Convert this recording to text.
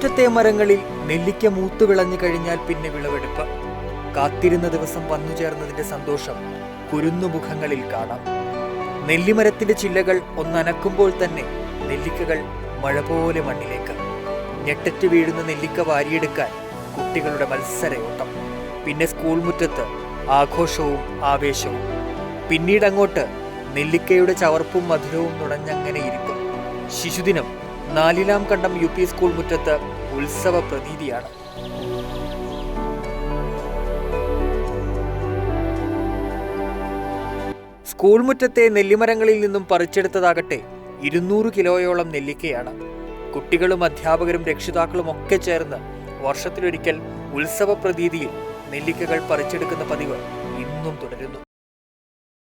മുറ്റത്തെ മരങ്ങളിൽ നെല്ലിക്ക മൂത്തുവിളഞ്ഞു കഴിഞ്ഞാൽ പിന്നെ വിളവെടുപ്പ്. കാത്തിരുന്ന ദിവസം വന്നുചേർന്നതിന്റെ സന്തോഷം കുരുന്നുമുഖങ്ങളിൽ കാണാം. നെല്ലിമരത്തിന്റെ ചില്ലകൾ ഒന്നനക്കുമ്പോൾ തന്നെ നെല്ലിക്കകൾ മഴ പോലെ മണ്ണിലേക്ക്. ഞെട്ടറ്റ് വീഴുന്ന നെല്ലിക്ക വാരിയെടുക്കാൻ കുട്ടികളുടെ മത്സരയോട്ടം. പിന്നെ സ്കൂൾ മുറ്റത്ത് ആഘോഷവും ആവേശവും. പിന്നീടങ്ങോട്ട് നെല്ലിക്കയുടെ ചവർപ്പും മധുരവും നുണഞ്ഞങ്ങനെ ഇരിക്കും. ശിശുദിനം നാലിലാം കണ്ടം UP സ്കൂൾ മുറ്റത്ത് ഉത്സവ പ്രതീതിയാണ്. സ്കൂൾ മുറ്റത്തെ നെല്ലിമരങ്ങളിൽ നിന്നും പറിച്ചെടുത്തതാകട്ടെ 200 കിലോയോളം നെല്ലിക്കയാണ്. കുട്ടികളും അധ്യാപകരും രക്ഷിതാക്കളും ഒക്കെ ചേർന്ന് വർഷത്തിലൊരിക്കൽ ഉത്സവ പ്രതീതിയിൽ നെല്ലിക്കകൾ പറിച്ചെടുക്കുന്ന പതിവ് ഇന്നും തുടരുന്നു.